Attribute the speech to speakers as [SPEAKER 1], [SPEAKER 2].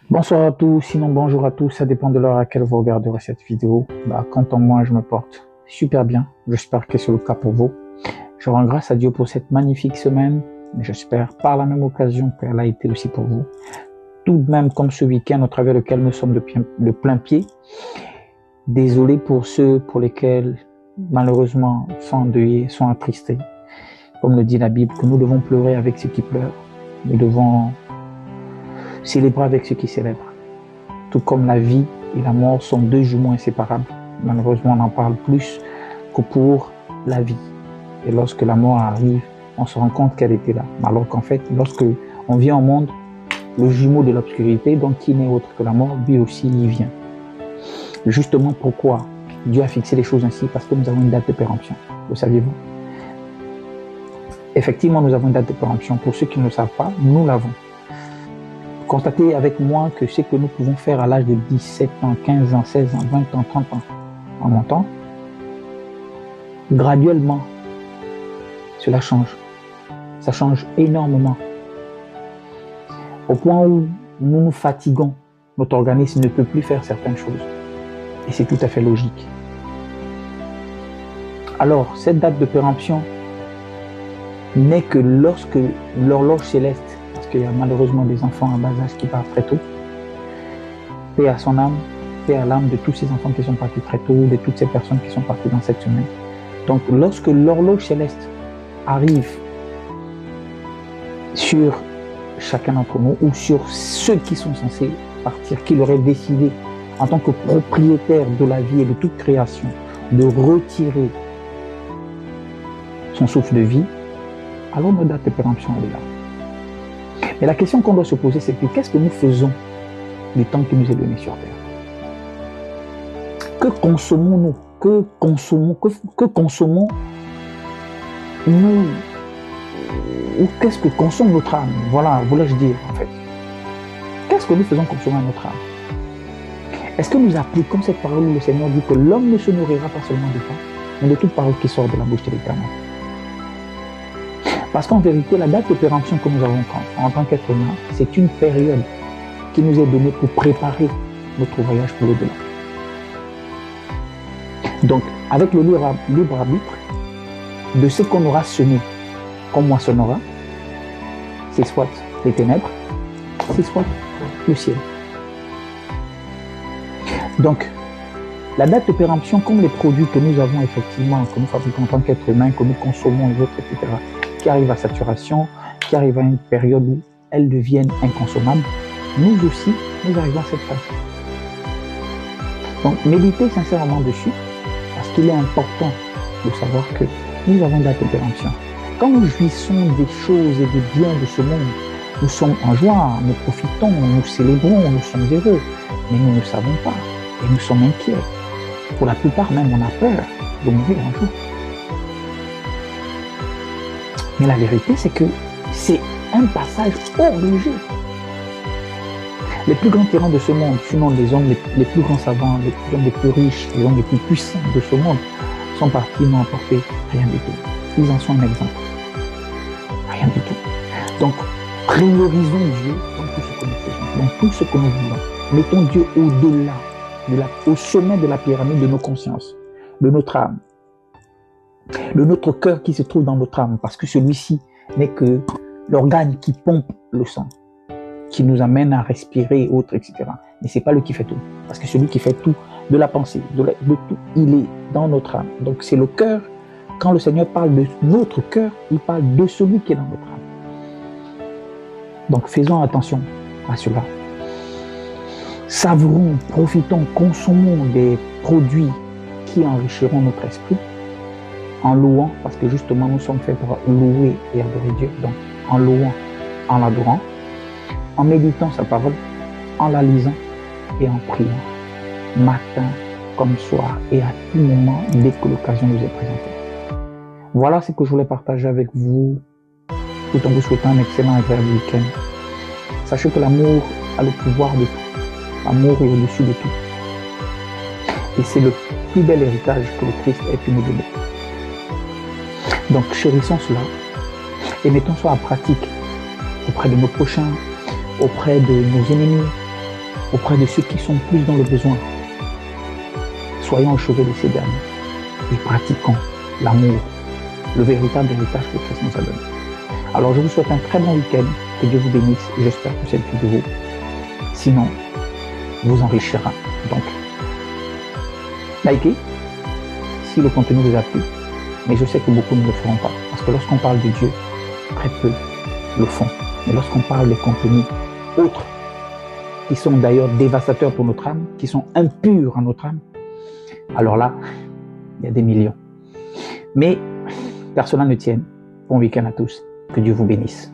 [SPEAKER 1] Bonsoir à tous, sinon bonjour à tous, ça dépend de l'heure à laquelle vous regarderez cette vidéo. Quant à moi, je me porte super bien, j'espère que c'est le cas pour vous. Je rends grâce à Dieu pour cette magnifique semaine, mais j'espère par la même occasion qu'elle a été aussi pour vous. Tout de même comme ce week-end au travers lequel nous sommes de plein pied. Désolé pour ceux pour lesquels malheureusement sont endeuillés, sont attristés. Comme le dit la Bible, que nous devons pleurer avec ceux qui pleurent, nous devons célébrer avec ceux qui célèbrent. Tout comme la vie et la mort sont deux jumeaux inséparables. Malheureusement, on en parle plus que pour la vie. Et lorsque la mort arrive, on se rend compte qu'elle était là. Alors qu'en fait, lorsque on vient au monde, le jumeau de l'obscurité, donc qui n'est autre que la mort, lui aussi y vient. Justement pourquoi Dieu a fixé les choses ainsi, parce que nous avons une date de péremption. Le saviez-vous? Effectivement, nous avons une date de péremption. Pour ceux qui ne le savent pas, nous l'avons. Constatez avec moi que ce que nous pouvons faire à l'âge de 17 ans, 15 ans, 16 ans, 20 ans, 30 ans, en montant, graduellement, cela change. Ça change énormément. Au point où nous nous fatiguons, notre organisme ne peut plus faire certaines choses. Et c'est tout à fait logique. Alors, cette date de péremption n'est que lorsque l'horloge céleste, parce qu'il y a malheureusement des enfants en bas âge qui partent très tôt, paix à son âme, paix à l'âme de tous ces enfants qui sont partis très tôt, de toutes ces personnes qui sont parties dans cette semaine. Donc, lorsque l'horloge céleste arrive sur chacun d'entre nous ou sur ceux qui sont censés partir, qu'il aurait décidé en tant que propriétaire de la vie et de toute création de retirer son souffle de vie, alors notre date de péremption est là. Mais la question qu'on doit se poser, c'est que qu'est-ce que nous faisons du temps qui nous est donné sur Terre? Que consommons-nous? Que consommons-nous? Ou qu'est-ce que consomme notre âme? Voilà, voulais-je dire en fait. Qu'est-ce que nous faisons consommer à notre âme? Est-ce que nous appliquons cette parole où le Seigneur dit que l'homme ne se nourrira pas seulement de pain, mais de toute parole qui sort de la bouche de l'Éternel? Parce qu'en vérité, la date de péremption que nous avons en tant qu'être humain, c'est une période qui nous est donnée pour préparer notre voyage pour l'au-delà. Donc, avec le libre arbitre de ce qu'on aura semé, qu'on moissonnera, c'est soit les ténèbres, c'est soit le ciel. Donc, la date de péremption, comme les produits que nous avons effectivement, que nous fabriquons en tant qu'être humain, que nous consommons et autres, etc., qui arrivent à saturation, qui arrivent à une période où elles deviennent inconsommables, nous aussi, nous arrivons à cette phase. Donc, méditez sincèrement dessus, parce qu'il est important de savoir que nous avons une date de péremption. Quand nous jouissons des choses et des biens de ce monde, nous sommes en joie, nous profitons, nous célébrons, nous sommes heureux, mais nous ne savons pas et nous sommes inquiets. Pour la plupart même, on a peur de mourir un jour. Mais la vérité, c'est que c'est un passage obligé. Les plus grands tyrans de ce monde, sinon les hommes les plus grands savants, les hommes les plus riches, les hommes les plus puissants de ce monde, sont partis, n'ont apporté rien du tout. Ils en sont un exemple. Rien du tout. Donc, priorisons Dieu dans tout ce que nous faisons, dans tout ce que nous voulons. Mettons Dieu au-delà, au sommet de la pyramide de nos consciences, de notre âme, de notre cœur qui se trouve dans notre âme, parce que celui-ci n'est que l'organe qui pompe le sang, qui nous amène à respirer, autres, etc. Mais ce n'est pas lui qui fait tout, parce que celui qui fait tout, de la pensée, de tout, il est dans notre âme. Donc c'est le cœur. Quand le Seigneur parle de notre cœur, il parle de celui qui est dans notre âme. Donc faisons attention à cela. Savourons, profitons, consommons des produits qui enrichiront notre esprit, en louant, parce que justement nous sommes faits pour louer et adorer Dieu. Donc en louant, en l'adorant, en méditant sa parole, en la lisant et en priant, matin comme soir et à tout moment dès que l'occasion nous est présentée. Voilà ce que je voulais partager avec vous, tout en vous souhaitant un excellent et agréable week-end. Sachez que l'amour a le pouvoir de tout. L'amour est au-dessus de tout. Et c'est le plus bel héritage que le Christ ait pu nous donner. Donc chérissons cela et mettons cela en pratique auprès de nos prochains, auprès de nos ennemis, auprès de ceux qui sont plus dans le besoin. Soyons au chevet de ces derniers et pratiquons l'amour, le véritable héritage que Christ nous a donné. Alors je vous souhaite un très bon week-end, que Dieu vous bénisse et j'espère que cette vidéo, sinon, vous enrichira. Donc, likez si le contenu vous a plu, mais je sais que beaucoup ne le feront pas, parce que lorsqu'on parle de Dieu, très peu le font. Mais lorsqu'on parle de contenus autres, qui sont d'ailleurs dévastateurs pour notre âme, qui sont impurs à notre âme, alors là, il y a des millions. Mais, qu'à cela ne tienne, bon week-end à tous, que Dieu vous bénisse.